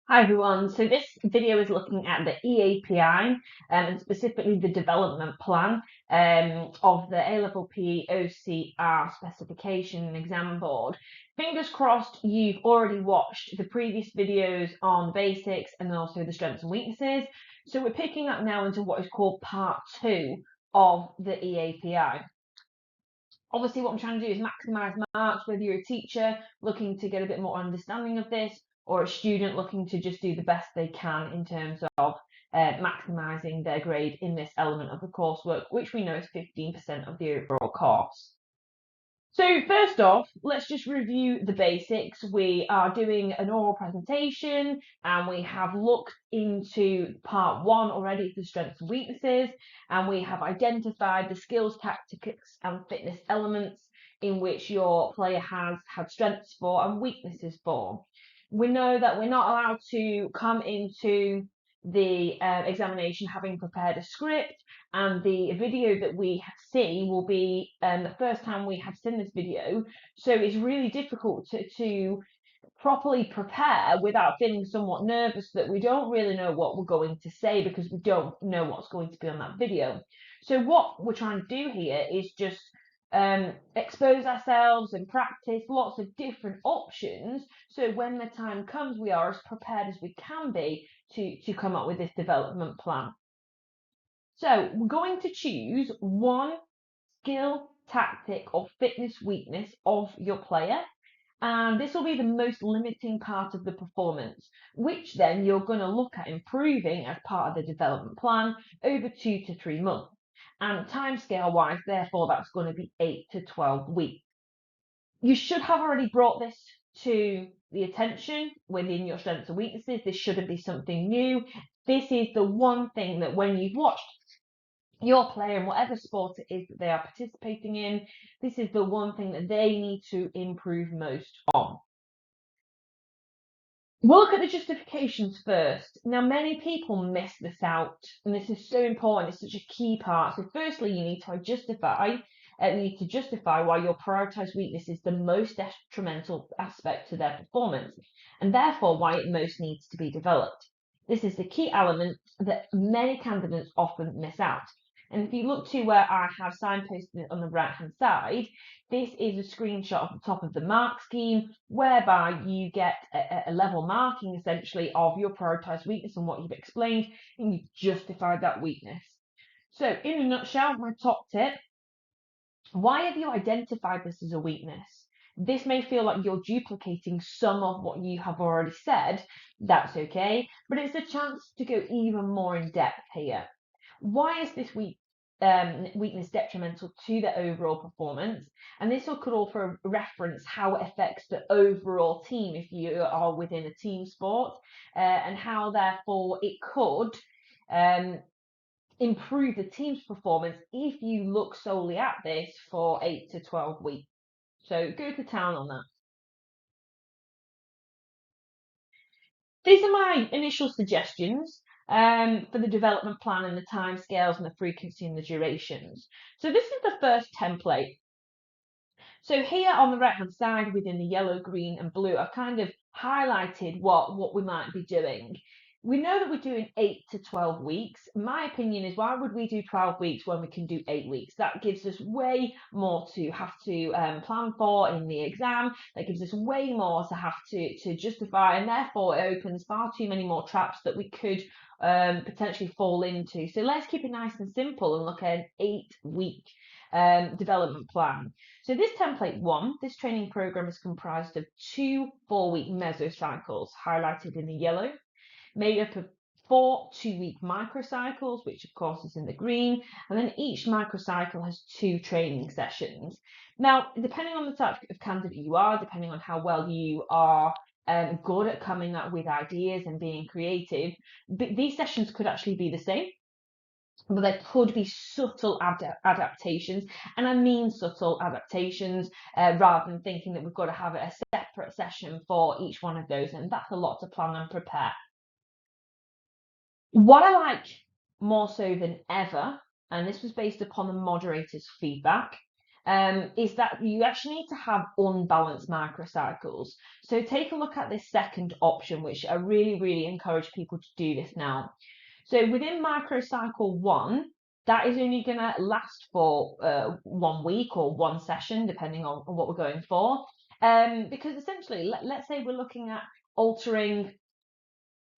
Hi everyone, so this video is looking at the EAPI and specifically the development plan of the A-level PE OCR specification and exam board. Fingers crossed you've already watched the previous videos on basics and also the strengths and weaknesses. So we're picking up now into what is called part 2 of the EAPI. Obviously what I'm trying to do is maximise marks, whether you're a teacher looking to get a bit more understanding of this or a student looking to just do the best they can in terms of maximising their grade in this element of the coursework, which we know is 15% of the overall course. So first off, let's just review the basics. We are doing an oral presentation and we have looked into part 1 already, the strengths and weaknesses, and we have identified the skills, tactics and fitness elements in which your player has had strengths for and weaknesses for. We know that we're not allowed to come into the examination having prepared a script, and the video that we see will be the first time we have seen this video, so it's really difficult to properly prepare without feeling somewhat nervous that we don't really know what we're going to say because we don't know what's going to be on that video. So what we're trying to do here is just expose ourselves and practice lots of different options, so when the time comes we are as prepared as we can be to come up with this development plan. So we're going to choose one skill, tactic or fitness weakness of your player, and this will be the most limiting part of the performance, which then you're going to look at improving as part of the development plan over 2 to 3 months. And timescale wise, therefore, that's going to be 8 to 12 weeks. You should have already brought this to the attention within your strengths and weaknesses. This shouldn't be something new. This is the one thing that when you've watched your player in whatever sport it is that they are participating in, this is the one thing that they need to improve most on. We'll look at the justifications first. Now, many people miss this out, and this is so important. It's such a key part. So firstly, you need to justify why your prioritized weakness is the most detrimental aspect to their performance, and therefore why it most needs to be developed. This is the key element that many candidates often miss out. And if you look to where I have signposted it on the right-hand side, this is a screenshot of the top of the mark scheme, whereby you get a level marking essentially of your prioritized weakness and what you've explained, and you justify that weakness. So in a nutshell, my top tip: why have you identified this as a weakness? This may feel like you're duplicating some of what you have already said. That's okay, but it's a chance to go even more in depth here. Why is this weakness detrimental to the overall performance? And this could also reference how it affects the overall team if you are within a team sport, and how therefore it could improve the team's performance if you look solely at this for 8 to 12 weeks. So go to town on that. These are my initial suggestions for the development plan and the timescales and the frequency and the durations. So this is the first template. So here on the right hand side within the yellow, green and blue, I've kind of highlighted what we might be doing. We know that we're doing 8 to 12 weeks. My opinion is, why would we do 12 weeks when we can do 8 weeks? That gives us way more to have to plan for in the exam. That gives us way more to have to justify, and therefore it opens far too many more traps that we could potentially fall into. So let's keep it nice and simple and look at an 8-week development plan. So this template 1, this training program is comprised of 2 4-week mesocycles highlighted in the yellow, made up of 4 2-week microcycles, which of course is in the green, and then each microcycle has 2 training sessions. Now, depending on the type of candidate you are, depending on how well you are good at coming up with ideas and being creative, these sessions could actually be the same, but there could be subtle adaptations, and I mean subtle adaptations, rather than thinking that we've got to have a separate session for each one of those, and that's a lot to plan and prepare. What I like more so than ever, and this was based upon the moderator's feedback, is that you actually need to have unbalanced microcycles. So take a look at this second option, which I really, really encourage people to do this now. So within microcycle 1, that is only going to last for 1 week or one session, depending on what we're going for. Because essentially, let's say we're looking at altering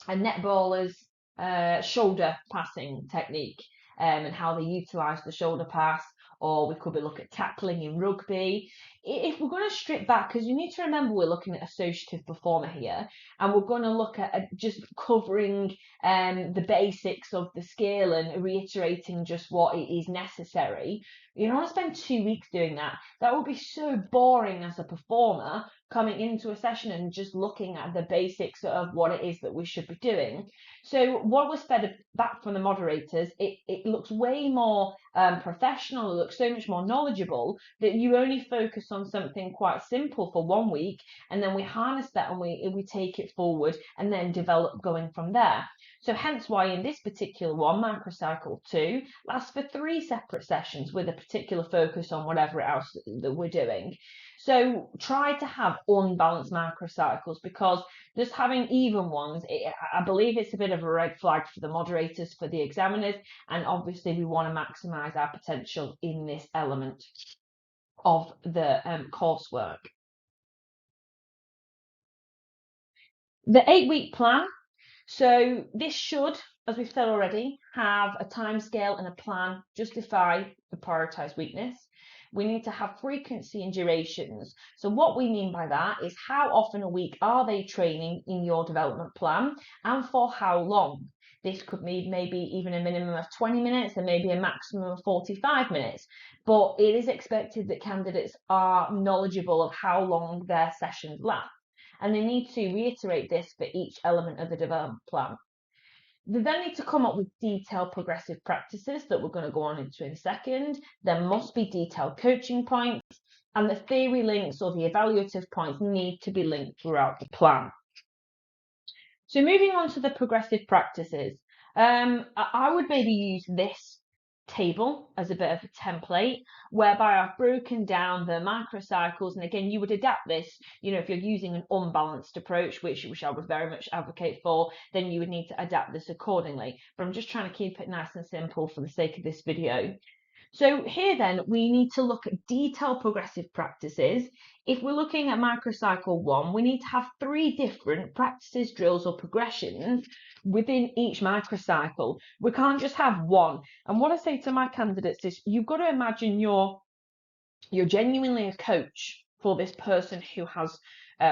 a netballer's shoulder passing technique, and how they utilise the shoulder pass, or we could be looking at tackling in rugby. If we're going to strip back, because you need to remember we're looking at associative performer here, and we're going to look at just covering the basics of the skill and reiterating just what is necessary. You don't want to spend 2 weeks doing that. That would be so boring as a performer, coming into a session and just looking at the basics of what it is that we should be doing. So what was fed back from the moderators, it looks way more professional, it looks so much more knowledgeable, that you only focus on something quite simple for 1 week, and then we harness that and we take it forward and then develop going from there. So hence why in this particular one, microcycle 2 lasts for 3 separate sessions with a particular focus on whatever else that we're doing. So try to have unbalanced microcycles, because just having even ones, I believe it's a bit of a red flag for the moderators, for the examiners, and obviously we want to maximise our potential in this element of the coursework. The 8-week plan. So this should, as we've said already, have a timescale and a plan, justify the prioritised weakness. We need to have frequency and durations. So what we mean by that is how often a week are they training in your development plan, and for how long. This could mean maybe even a minimum of 20 minutes and maybe a maximum of 45 minutes. But it is expected that candidates are knowledgeable of how long their sessions last, and they need to reiterate this for each element of the development plan. They then need to come up with detailed progressive practices that we're going to go on into in a second. There must be detailed coaching points, and the theory links or the evaluative points need to be linked throughout the plan. So moving on to the progressive practices, I would maybe use this table as a bit of a template, whereby I've broken down the microcycles, and again you would adapt this, if you're using an unbalanced approach, which I would very much advocate for, then you would need to adapt this accordingly, but I'm just trying to keep it nice and simple for the sake of this video. So here then, we need to look at detailed progressive practices. If we're looking at microcycle 1, we need to have 3 different practices, drills or progressions within each microcycle. We can't just have one. And what I say to my candidates is, you've got to imagine you're genuinely a coach for this person who has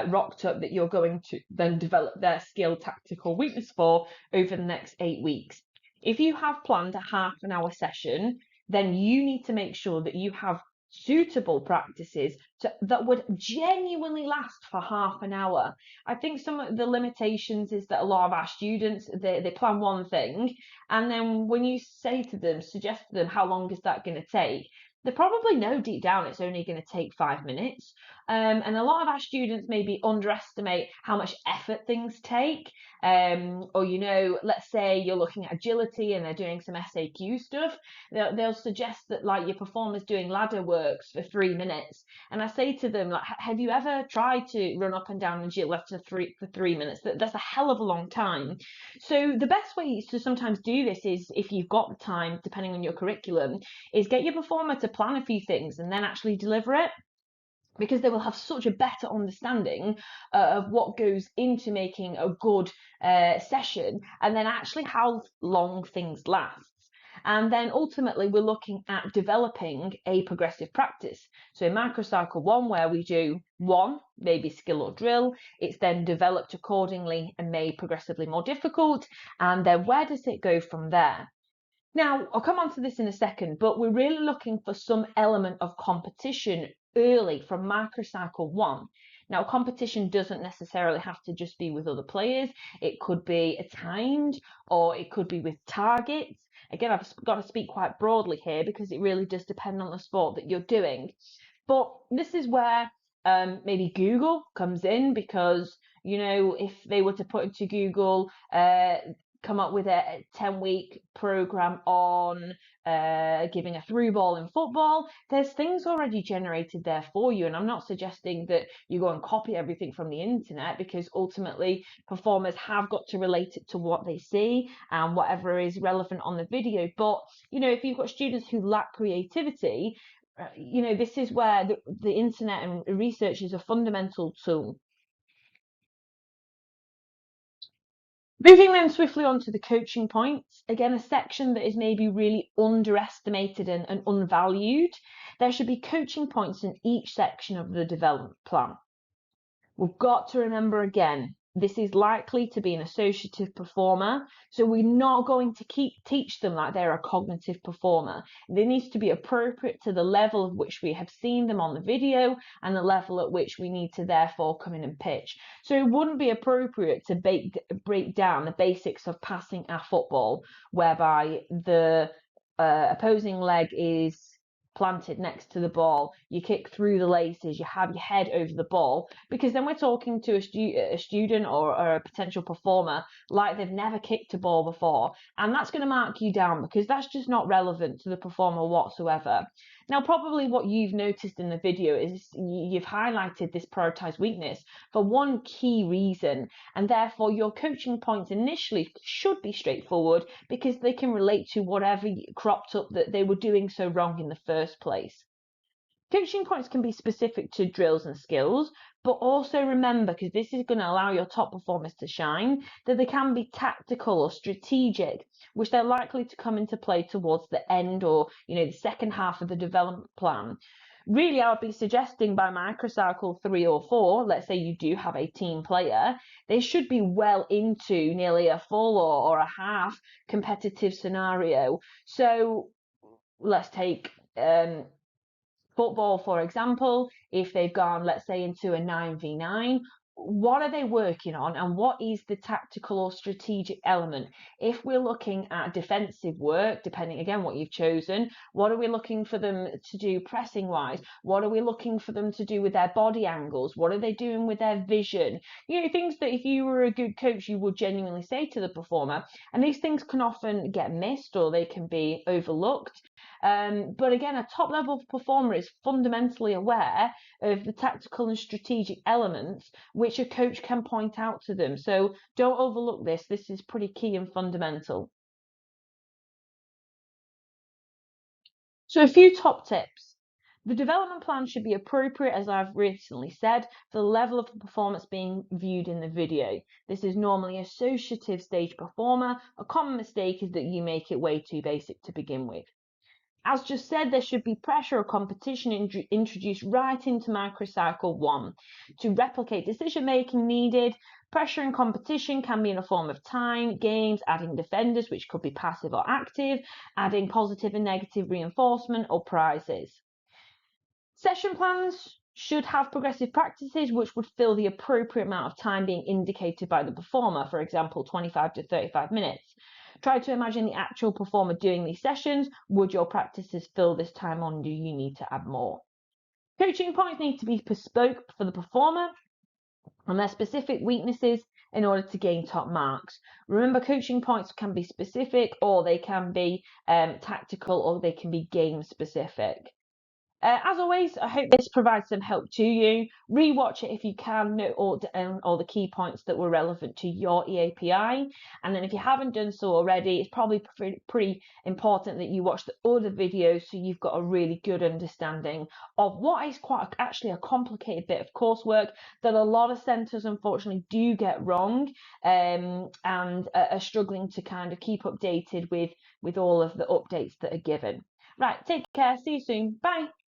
rocked up, that you're going to then develop their skill, tactical weakness for over the next 8 weeks. If you have planned a half-an-hour session, then you need to make sure that you have suitable practices that would genuinely last for half an hour. I think some of the limitations is that a lot of our students, they plan one thing, and then when you suggest to them how long is that going to take, they probably know deep down it's only going to take 5 minutes. And a lot of our students maybe underestimate how much effort things take. Or, let's say you're looking at agility and they're doing some SAQ stuff. They'll suggest that like your performer's doing ladder works for 3 minutes. And I say to them, like, have you ever tried to run up and down an agility for 3 minutes? That's a hell of a long time. So the best way to sometimes do this is, if you've got the time, depending on your curriculum, is get your performer to plan a few things and then actually deliver it, because they will have such a better understanding of what goes into making a good session, and then actually how long things last. And then ultimately we're looking at developing a progressive practice. So in microcycle 1, where we do one, maybe skill or drill, it's then developed accordingly and made progressively more difficult. And then where does it go from there? Now, I'll come on to this in a second, but we're really looking for some element of competition early from microcycle 1. Now, competition doesn't necessarily have to just be with other players. It could be a timed, or it could be with targets. Again, I've got to speak quite broadly here, because it really does depend on the sport that you're doing. But this is where maybe Google comes in, because, if they were to put into Google come up with a 10-week program on giving a through ball in football. There's things already generated there for you, and I'm not suggesting that you go and copy everything from the internet, because ultimately performers have got to relate it to what they see and whatever is relevant on the video. But if you've got students who lack creativity, this is where the internet and research is a fundamental tool. Moving then swiftly on to the coaching points, again, a section that is maybe really underestimated and unvalued. There should be coaching points in each section of the development plan. We've got to remember again, this is likely to be an associative performer, so we're not going to teach them like they're a cognitive performer. They need to be appropriate to the level of which we have seen them on the video and the level at which we need to therefore come in and pitch. So it wouldn't be appropriate to break down the basics of passing a football, whereby the opposing leg is planted next to the ball, you kick through the laces, you have your head over the ball, because then we're talking to a student or a potential performer like they've never kicked a ball before, and that's going to mark you down because that's just not relevant to the performer whatsoever. Now, probably what you've noticed in the video is you've highlighted this prioritized weakness for one key reason, and therefore your coaching points initially should be straightforward because they can relate to whatever cropped up that they were doing so wrong in the first place. Coaching points can be specific to drills and skills, but also remember, because this is going to allow your top performers to shine, that they can be tactical or strategic, which they're likely to come into play towards the end or the second half of the development plan. Really, I would be suggesting by microcycle 3 or 4, let's say you do have a team player, they should be well into nearly a full or a half competitive scenario. So let's take football, for example. If they've gone, let's say, into a 9v9, what are they working on and what is the tactical or strategic element? If we're looking at defensive work, depending again what you've chosen, what are we looking for them to do pressing wise? What are we looking for them to do with their body angles? What are they doing with their vision? Things that if you were a good coach you would genuinely say to the performer, and these things can often get missed or they can be overlooked. But again, a top level performer is fundamentally aware of the tactical and strategic elements which a coach can point out to them. So don't overlook this. This is pretty key and fundamental. So a few top tips. The development plan should be appropriate, as I've recently said, for the level of performance being viewed in the video. This is normally associative stage performer. A common mistake is that you make it way too basic to begin with. As just said, there should be pressure or competition introduced right into microcycle 1. To replicate decision making needed, pressure and competition can be in a form of time, games, adding defenders, which could be passive or active, adding positive and negative reinforcement or prizes. Session plans should have progressive practices which would fill the appropriate amount of time being indicated by the performer, for example, 25 to 35 minutes. Try to imagine the actual performer doing these sessions. Would your practices fill this time on? Do you need to add more? Coaching points need to be bespoke for the performer and their specific weaknesses in order to gain top marks. Remember, coaching points can be specific or they can be tactical or they can be game specific. As always, I hope this provides some help to you. Rewatch it if you can, note all the key points that were relevant to your EAPI. And then if you haven't done so already, it's probably pretty important that you watch the other videos so you've got a really good understanding of what is actually a complicated bit of coursework that a lot of centres unfortunately do get wrong and are struggling to kind of keep updated with all of the updates that are given. Right, take care, see you soon, bye.